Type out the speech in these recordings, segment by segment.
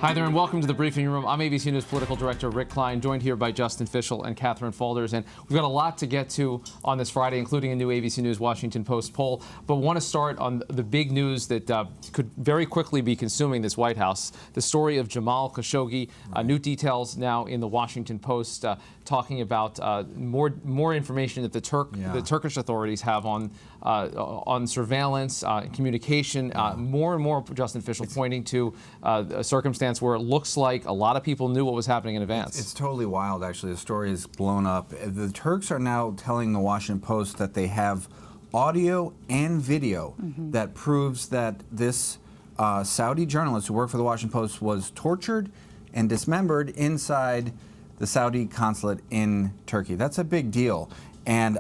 Hi there and welcome to the Briefing Room. I'm ABC News Political Director Rick Klein, joined here by Justin Fischel and Catherine Faulders. And we've got a lot to get to on this Friday, including a new ABC News Washington Post poll. But want to start on the big news that could very quickly be consuming this White House. The story of Jamal Khashoggi. New details now in the Washington Post talking about more information that the Turkish authorities have on surveillance, communication. More and more, Justin Fischel, pointing to a circumstance where it looks like a lot of people knew what was happening in advance. It's totally wild, actually. The story is blown up. The Turks are now telling the Washington Post that they have audio and video that proves that this Saudi journalist who worked for the Washington Post was tortured and dismembered inside the Saudi consulate in Turkey. That's a big deal. And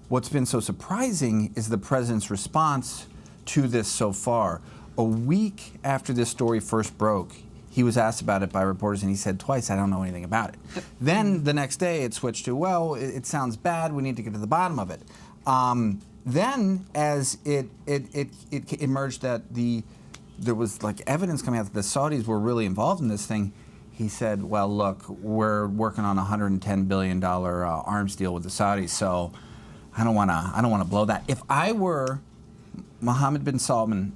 what's been so surprising is the president's response to this so far. A week after this story first broke, he was asked about it by reporters, and he said twice, "I don't know anything about it." Then the next day, it switched to, "Well, it sounds bad. We need to get to the bottom of it." Then, as it emerged that there was like evidence coming out that the Saudis were really involved in this thing, he said, "Well, look, we're working on a $110 billion arms deal with the Saudis, so I don't want to blow that." If I were Mohammed bin Salman,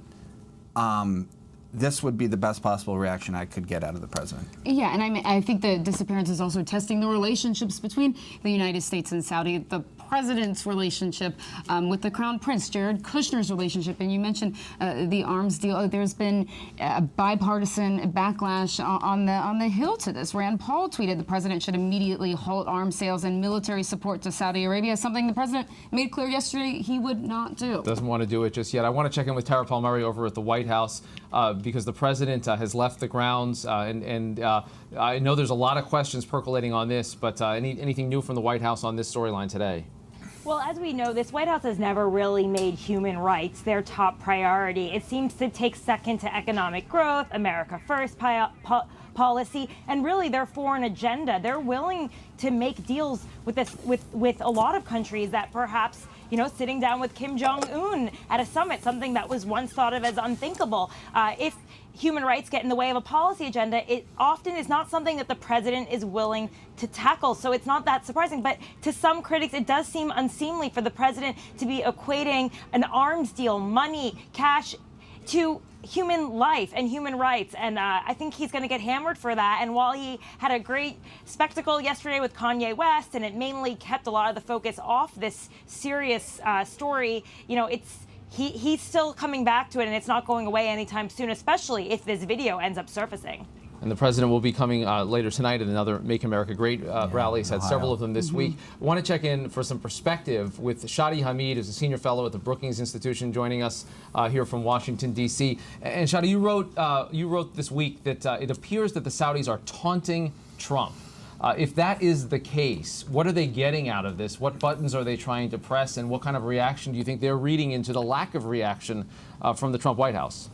this would be the best possible reaction I could get out of the president. Yeah, and I think the disappearance is also testing the relationships between the United States and Saudi, the president's relationship with the Crown Prince, Jared Kushner's relationship, and you mentioned the arms deal. There's been a bipartisan backlash on the Hill to this. Rand Paul tweeted the president should immediately halt arms sales and military support to Saudi Arabia, something the president made clear yesterday he would not do. Doesn't want to do it just yet. I want to check in with Tara Palmieri over at the White House because the president has left the grounds, and I know there's a lot of questions percolating on this, but anything new from the White House on this storyline today? Well, as we know, this White House has never really made human rights their top priority. It seems to take second to economic growth, America First policy, and really their foreign agenda. They're willing to make deals with a lot of countries that perhaps, you know, sitting down with Kim Jong-un at a summit, something that was once thought of as unthinkable. If human rights get in the way of a policy agenda, it often is not something that the president is willing to tackle. So it's not that surprising. But to some critics, it does seem unseemly for the president to be equating an arms deal, money, cash, to human life and human rights. And I think he's going to get hammered for that. And while he had a great spectacle yesterday with Kanye West, and it mainly kept a lot of the focus off this serious story, you know, he's still coming back to it, and it's not going away anytime soon, especially if this video ends up surfacing. And the president will be coming later tonight at another Make America Great rally. He's had several of them this week. I want to check in for some perspective with Shadi Hamid, who's a senior fellow at the Brookings Institution, joining us here from Washington, D.C. And Shadi, you wrote this week that it appears that the Saudis are taunting Trump. If that is the case, what are they getting out of this? What buttons are they trying to press? And what kind of reaction do you think they're reading into the lack of reaction from the Trump White House?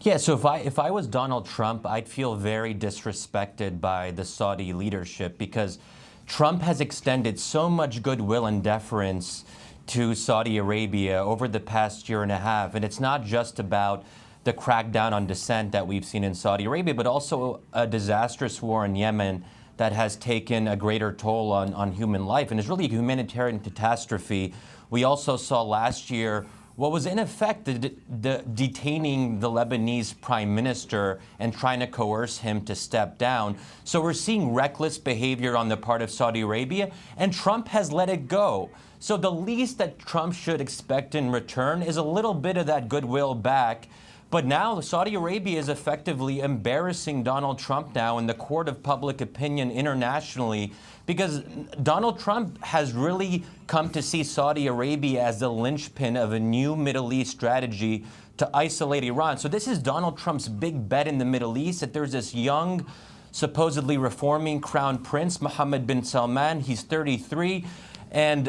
Yeah, so if I was Donald Trump, I'd feel very disrespected by the Saudi leadership because Trump has extended so much goodwill and deference to Saudi Arabia over the past year and a half. And it's not just about the crackdown on dissent that we've seen in Saudi Arabia, but also a disastrous war in Yemen that has taken a greater toll on human life and is really a humanitarian catastrophe. We also saw last year what was in effect the detaining the Lebanese prime minister and trying to coerce him to step down. So we're seeing reckless behavior on the part of Saudi Arabia, and Trump has let it go. So the least that Trump should expect in return is a little bit of that goodwill back. But now Saudi Arabia is effectively embarrassing Donald Trump now in the court of public opinion internationally because Donald Trump has really come to see Saudi Arabia as the linchpin of a new Middle East strategy to isolate Iran. So this is Donald Trump's big bet in the Middle East, that there's this young, supposedly reforming crown prince, Mohammed bin Salman. He's 33. And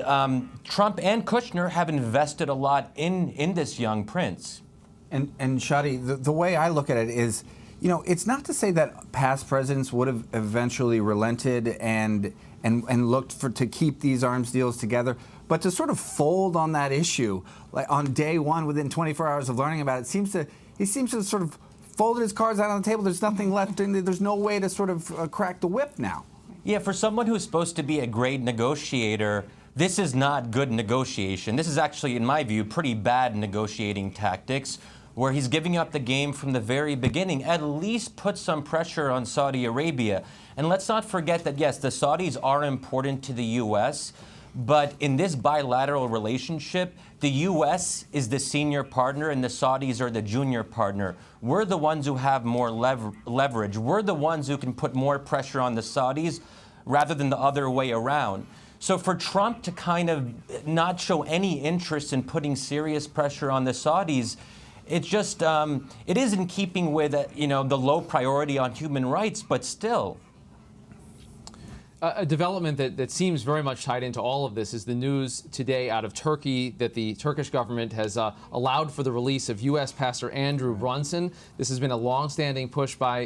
Trump and Kushner have invested a lot in this young prince. And Shadi, the way I look at it is, you know, it's not to say that past presidents would have eventually relented and looked to keep these arms deals together, but to sort of fold on that issue, like on day one, within 24 hours of learning about it, he seems to sort of folded his cards out on the table. There's nothing left, and there's no way to sort of crack the whip now. Yeah, for someone who's supposed to be a great negotiator, this is not good negotiation. This is actually, in my view, pretty bad negotiating tactics, where he's giving up the game from the very beginning. At least put some pressure on Saudi Arabia. And let's not forget that, yes, the Saudis are important to the U.S., but in this bilateral relationship, the U.S. is the senior partner and the Saudis are the junior partner. We're the ones who have more leverage. We're the ones who can put more pressure on the Saudis rather than the other way around. So for Trump to kind of not show any interest in putting serious pressure on the Saudis, it's just, it is in keeping with, the low priority on human rights, but still. A development that seems very much tied into all of this is the news today out of Turkey that the Turkish government has allowed for the release of U.S. Pastor Andrew Brunson. This has been a long-standing push by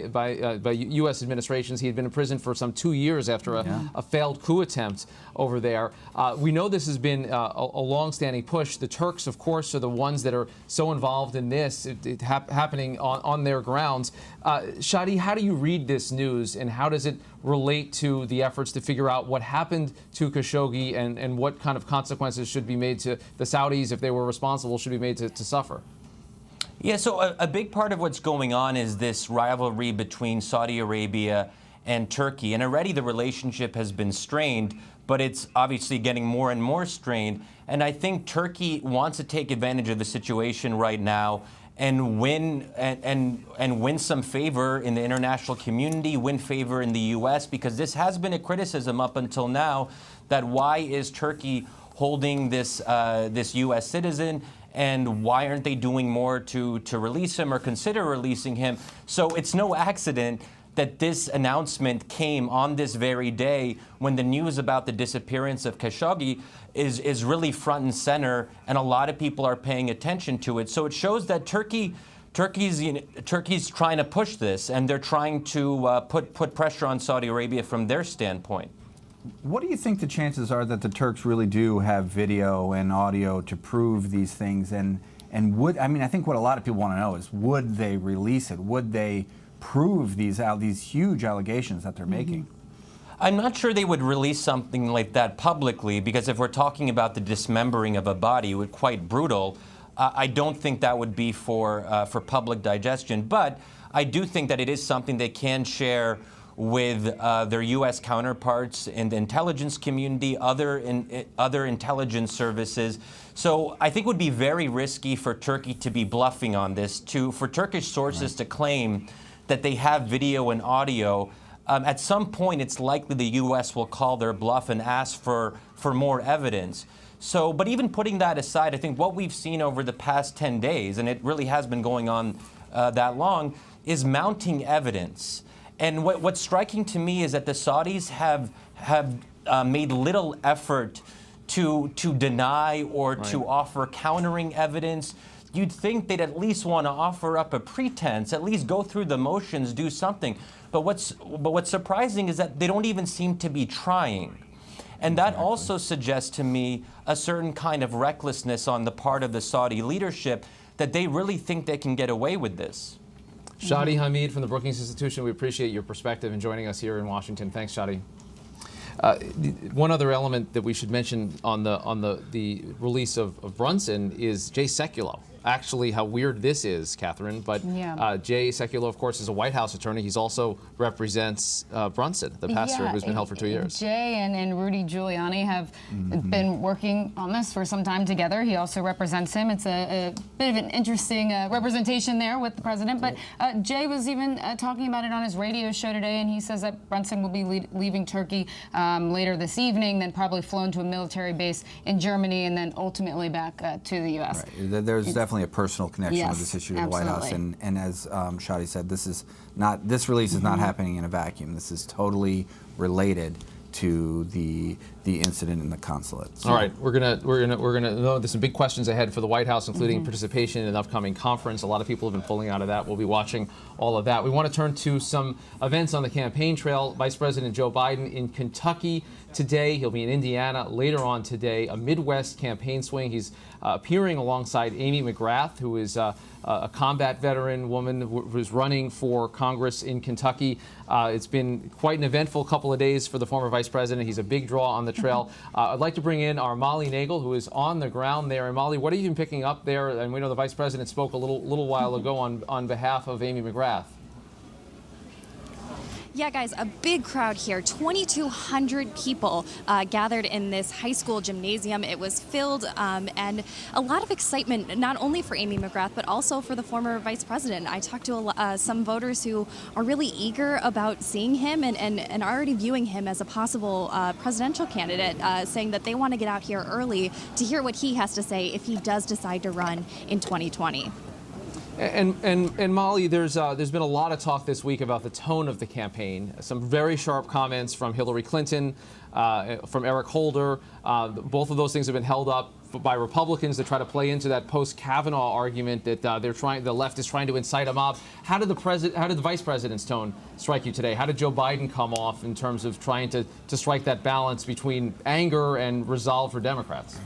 U.S. administrations. He had been in prison for some 2 years after a failed coup attempt over there. We know this has been a long-standing push. The Turks, of course, are the ones that are so involved in this, happening on their grounds. Shadi, how do you read this news, and how does it relate to the efforts to figure out what happened to Khashoggi and what kind of consequences should be made to the Saudis, if they were responsible, should be made to suffer? Yeah, so a big part of what's going on is this rivalry between Saudi Arabia and Turkey. And already the relationship has been strained, but it's obviously getting more and more strained. And I think Turkey wants to take advantage of the situation right now and win some favor in the international community, win favor in the U.S., because this has been a criticism up until now, that why is Turkey holding this U.S. citizen, and why aren't they doing more to release him or consider releasing him? So it's no accident that this announcement came on this very day when the news about the disappearance of Khashoggi is really front and center, and a lot of people are paying attention to it. So it shows that Turkey's trying to push this, and they're trying to put pressure on Saudi Arabia from their standpoint. What do you think the chances are that the Turks really do have video and audio to prove these things? And I think what a lot of people want to know is, would they release it? Would they prove these huge allegations that they're making? I'm not sure they would release something like that publicly, because if we're talking about the dismembering of a body, it would be quite brutal. I don't think that would be for public digestion, but I do think that it is something they can share with their U.S. counterparts in the intelligence community, other intelligence services. So I think it would be very risky for Turkey to be bluffing on this, for Turkish sources to claim that they have video and audio. At some point, it's likely the U.S. will call their bluff and ask for more evidence. So, but even putting that aside, I think what we've seen over the past 10 days, and it really has been going on that long, is mounting evidence. And what's striking to me is that the Saudis have made little effort to deny or to offer countering evidence. You'd think they'd at least want to offer up a pretense, at least go through the motions, do something. But what's surprising is that they don't even seem to be trying. And that also suggests to me a certain kind of recklessness on the part of the Saudi leadership, that they really think they can get away with this. Shadi Hamid from the Brookings Institution, we appreciate your perspective and joining us here in Washington. Thanks, Shadi. One other element that we should mention on the release of Brunson is Jay Sekulow. Actually, how weird this is, Catherine, but Jay Sekulow, of course, is a White House attorney. He's also represents Brunson, the pastor who's been held for 2 years. Jay and Rudy Giuliani have been working on this for some time together. He also represents him. It's a bit of an interesting representation there with the president. But Jay was even talking about it on his radio show today, and he says that Brunson will be leaving Turkey later this evening, then probably flown to a military base in Germany, and then ultimately back to the U.S. Right. There's definitely a personal connection with this issue to the White House, and as Shadi said, this release is not happening in a vacuum. This is totally related to the the incident in the consulate. So. All right, we're gonna know there's some big questions ahead for the White House, including participation in an upcoming conference. A lot of people have been pulling out of that. We'll be watching all of that. We want to turn to some events on the campaign trail. Vice President Joe Biden in Kentucky today. He'll be in Indiana later on today. A Midwest campaign swing. He's appearing alongside Amy McGrath, who is a combat veteran woman who's running for Congress in Kentucky. It's been quite an eventful couple of days for the former vice president. He's a big draw on the trail. I'd like to bring in our Molly Nagel, who is on the ground there. And Molly, what have you been picking up there? And we know the vice president spoke a little while ago on behalf of Amy McGrath. Yeah, guys, a big crowd here. 2,200 people gathered in this high school gymnasium. It was filled and a lot of excitement, not only for Amy McGrath, but also for the former vice president. I talked to some voters who are really eager about seeing him and already viewing him as a possible presidential candidate, saying that they want to get out here early to hear what he has to say if he does decide to run in 2020. And Molly, there's been a lot of talk this week about the tone of the campaign. Some very sharp comments from Hillary Clinton, from Eric Holder. Both of those things have been held up by Republicans to try to play into that post-Kavanaugh argument that the left is trying to incite a mob. How did the vice president's tone strike you today? How did Joe Biden come off in terms of trying to strike that balance between anger and resolve for Democrats?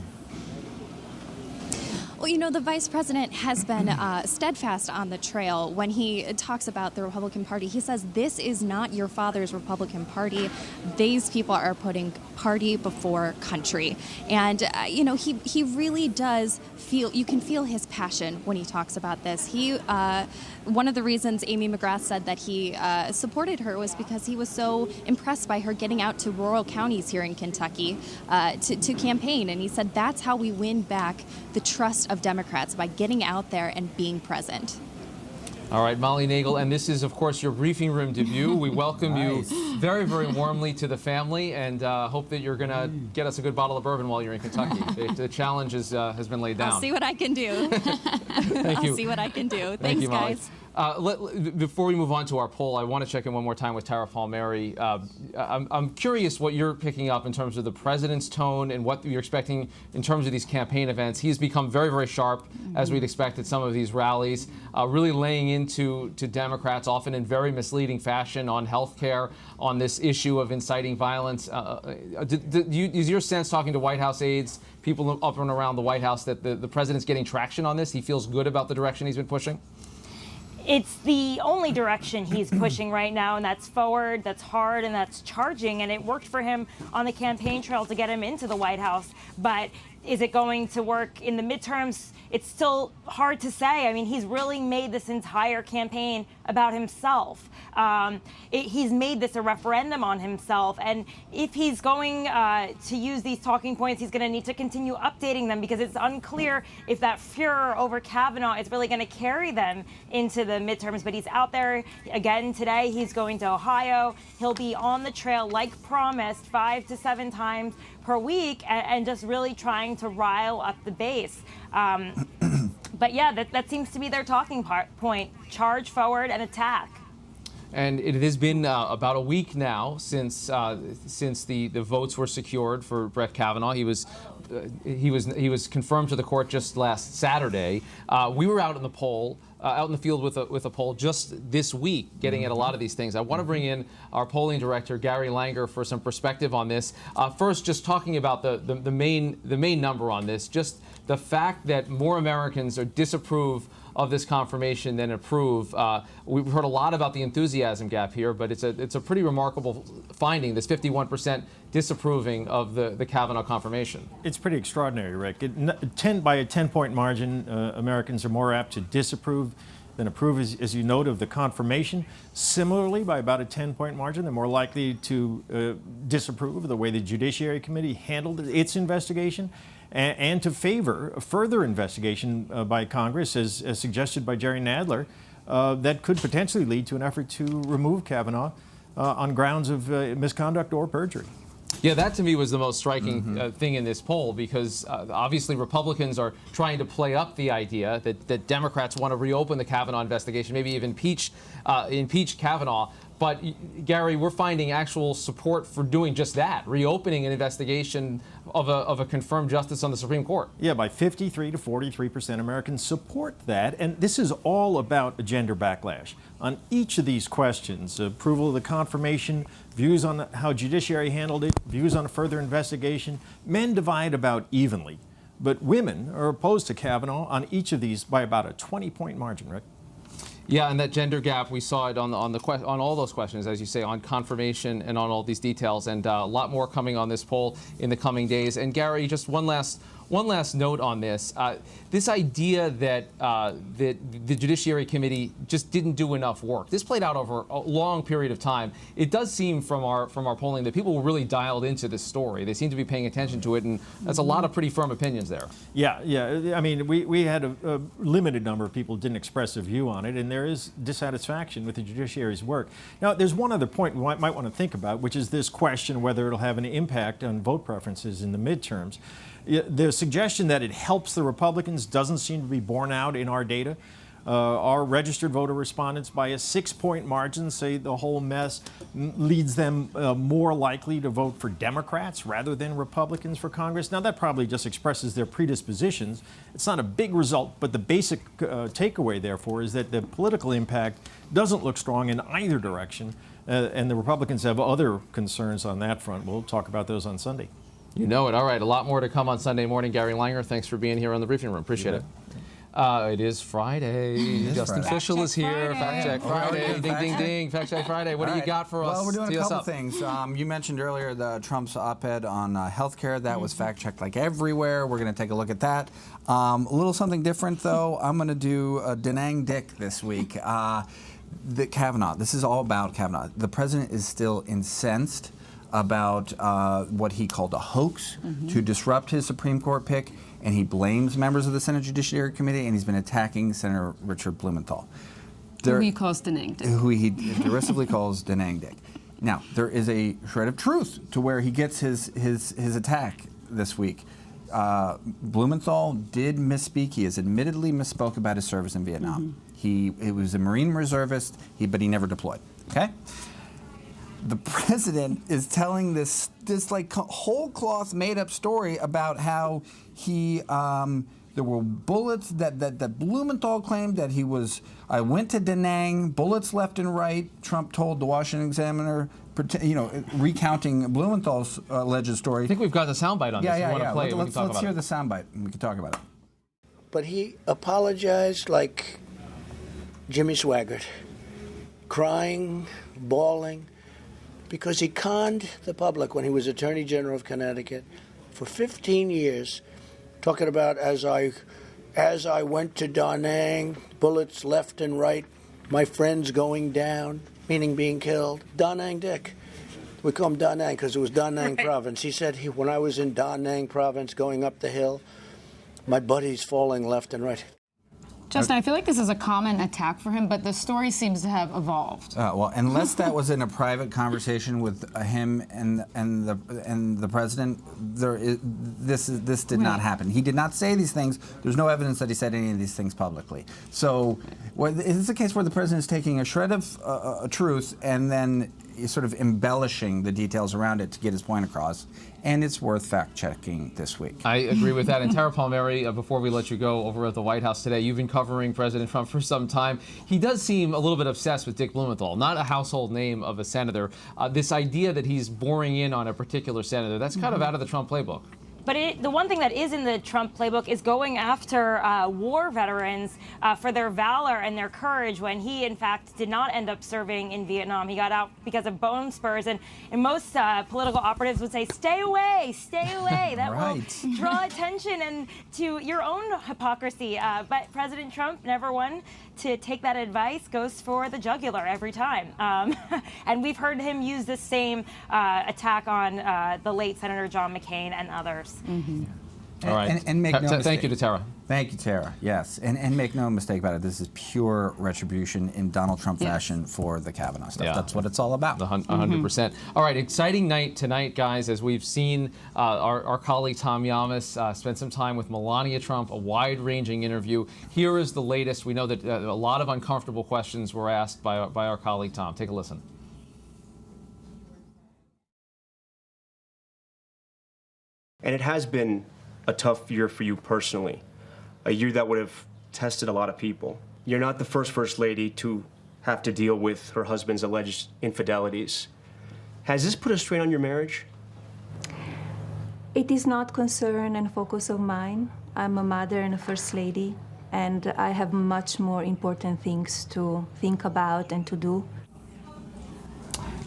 Well, you know, the vice president has been steadfast on the trail when he talks about the Republican Party. He says, this is not your father's Republican Party. These people are putting party before country. And, you know, he really does you can feel his passion when he talks about this. One of the reasons Amy McGrath said that he supported her was because he was so impressed by her getting out to rural counties here in Kentucky to campaign. And he said that's how we win back the trust of Democrats, by getting out there and being present. All right, Molly Nagel, and this is, of course, your briefing room debut. We welcome you very, very warmly to the family, and hope that you're going to get us a good bottle of bourbon while you're in Kentucky. The challenge has been laid down. I'll see what I can do. Thank you. I'll see what I can do. Thank Thanks, you, Molly. guys. Before we move on to our poll, I want to check in one more time with Tara Palmieri. I'm curious what you're picking up in terms of the president's tone and what you're expecting in terms of these campaign events. He's become very, very sharp, as we'd expect at some of these rallies, really laying into Democrats, often in very misleading fashion, on health care, on this issue of inciting violence. Is your sense, talking to White House aides, people up and around the White House, that the president's getting traction on this? He feels good about the direction he's been pushing? It's the only direction he's pushing right now, and that's forward, that's hard, and that's charging. And it worked for him on the campaign trail to get him into the White House. But is it going to work in the midterms? It's still hard to say. I mean, he's really made this entire campaign about himself. He's made this a referendum on himself. And if he's going to use these talking points, he's going to need to continue updating them, because it's unclear if that furor over Kavanaugh is really going to carry them into the midterms. But he's out there again today. He's going to Ohio. He'll be on the trail, like promised, 5 to 7 times per week, and just really trying to rile up the base. But yeah, that seems to be their talking point: charge forward and attack. And it has been about a week now since the votes were secured for Brett Kavanaugh. He was confirmed to the court just last Saturday. We were out in the field with a poll just this week, getting at a lot of these things. I want to bring in our polling director, Gary Langer, for some perspective on this. First, just talking about the main number on this, just the fact that more Americans disapprove of this confirmation than approve. We've heard a lot about the enthusiasm gap here, but it's a pretty remarkable finding, this 51% disapproving of the Kavanaugh confirmation. It's pretty extraordinary, Rick. By a 10-point margin, Americans are more apt to disapprove than approve, as you note, of the confirmation. Similarly, by about a 10-point margin, they're more likely to disapprove of the way the Judiciary Committee handled its investigation, and to favor a further investigation by Congress, as suggested by Jerry Nadler, that could potentially lead to an effort to remove Kavanaugh on grounds of misconduct or perjury. Yeah, that to me was the most striking thing in this poll, because obviously Republicans are trying to play up the idea that Democrats want to reopen the Kavanaugh investigation, maybe even impeach Kavanaugh. But Gary, we're finding actual support for doing just that, reopening an investigation of a confirmed justice on the Supreme Court. Yeah, by 53 to 43% Americans support that. And this is all about a gender backlash. On each of these questions, approval of the confirmation, views on how judiciary handled it, views on a further investigation, men divide about evenly. But women are opposed to Kavanaugh on each of these by about a 20-point margin, Rick. Yeah, and that gender gap, we saw it on all those questions, as you say, on confirmation and on all these details, and a lot more coming on this poll in the coming days. And Gary, just one last note on this: this idea that the Judiciary Committee just didn't do enough work. This played out over a long period of time. It does seem from our polling that people were really dialed into this story. They seem to be paying attention to it, and that's a lot of pretty firm opinions there. Yeah. I mean, we had a limited number of people who didn't express a view on it, and there is dissatisfaction with the judiciary's work. Now, there's one other point we might want to think about, which is this question whether it'll have an impact on vote preferences in the midterms. The suggestion that it helps the Republicans doesn't seem to be borne out in our data. Our registered voter respondents, by a 6-point margin, say the whole mess leads them more likely to vote for Democrats rather than Republicans for Congress. Now, that probably just expresses their predispositions. It's not a big result, but the basic takeaway, therefore, is that the political impact doesn't look strong in either direction, and the Republicans have other concerns on that front. We'll talk about those on Sunday. You know it. All right, a lot more to come on Sunday morning. Gary Langer, thanks for being here on the briefing room. Appreciate it. It is Friday. Justin Fishel is here. Fact Check Friday. Ding, ding, ding. Fact Check Friday. What do you got for us? Well, we're doing Tee a us couple up. things. You mentioned earlier the Trump's op-ed on healthcare. That was fact-checked like everywhere. We're going to take a look at that. A little something different, though. I'm going to do Denang Dick this week. The Kavanaugh. This is all about Kavanaugh. The president is still incensed about what he called a hoax to disrupt his Supreme Court pick, and he blames members of the Senate Judiciary Committee, and he's been attacking Senator Richard Blumenthal. Who he calls Denang Dick. Who he derisively calls Denang Dick. Now, there is a shred of truth to where he gets his attack this week. Blumenthal did misspeak. He has admittedly misspoke about his service in Vietnam. He was a Marine reservist, but he never deployed. Okay? The president is telling this like whole cloth made up story about how he there were bullets that Blumenthal claimed that he was. I went to Da Nang, bullets left and right. Trump told the Washington Examiner, recounting Blumenthal's alleged story. I think we've got the soundbite on this. You want to play it? Let's hear the soundbite and we can talk about it. But he apologized like Jimmy Swaggart, crying, bawling, because he conned the public when he was Attorney General of Connecticut for 15 years, talking about as I went to Da Nang, bullets left and right, my friends going down, meaning being killed. Da Nang Dick. We call him Da Nang because it was Da Nang province. He said when I was in Da Nang province going up the hill, my buddies falling left and right. Justin, I feel like this is a common attack for him, but the story seems to have evolved. Well, unless that was in a private conversation with him and the president, this did not happen. He did not say these things. There's no evidence that he said any of these things publicly. So, this is a case where the president is taking a shred of truth and then sort of embellishing the details around it to get his point across. And it's worth fact-checking this week. I agree with that. And Tara Palmieri, before we let you go over at the White House today, you've been covering President Trump for some time. He does seem a little bit obsessed with Dick Blumenthal, not a household name of a senator. This idea that he's boring in on a particular senator, that's kind of out of the Trump playbook. But the one thing that is in the Trump playbook is going after war veterans for their valor and their courage when he, in fact, did not end up serving in Vietnam. He got out because of bone spurs. And most political operatives would say, stay away, stay away. That will draw attention and to your own hypocrisy. But President Trump, never one to take that advice, goes for the jugular every time. And we've heard him use the same attack on the late Senator John McCain and others. All right. And make no mistake. Thank you to Tara. Thank you, Tara. Yes. And make no mistake about it. This is pure retribution in Donald Trump fashion for the Kavanaugh stuff. Yeah. That's what it's all about. 100%. All right. Exciting night tonight, guys, as we've seen our colleague Tom Yamas spend some time with Melania Trump, a wide-ranging interview. Here is the latest. We know that a lot of uncomfortable questions were asked by our colleague Tom. Take a listen. And it has been a tough year for you personally, a year that would have tested a lot of people. You're not the first lady to have to deal with her husband's alleged infidelities. Has this put a strain on your marriage? It is not concern and focus of mine. I'm a mother and a first lady, and I have much more important things to think about and to do.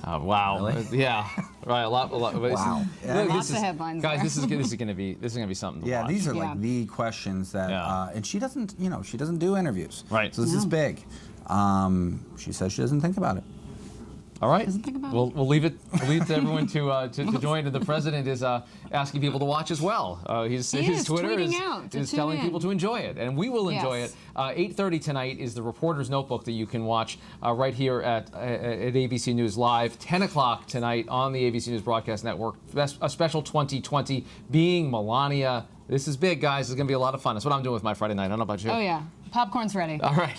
Wow. Really? Yeah. Right. A lot. Wow. Lots of headlines guys. there. This is gonna be something to Yeah, watch. these are Yeah. like the questions that, and she doesn't, she doesn't do interviews. Right. So this is big. She says she doesn't think about it. All right. Doesn't think about we'll leave it to everyone to join. And the president is asking people to watch as well. His Twitter tweeting out to is tune telling in. people to enjoy it, and we will enjoy Yes. it. 8:30 tonight is the Reporter's Notebook that you can watch right here at ABC News Live. 10 o'clock tonight on the ABC News Broadcast Network. A special 2020 being Melania. This is big, guys. It's going to be a lot of fun. That's what I'm doing with my Friday night. I don't know about you. Oh, yeah. Popcorn's ready. All right.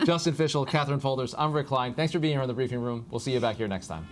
Justin Fischel, Catherine Folders, I'm Rick Klein. Thanks for being here in the briefing room. We'll see you back here next time.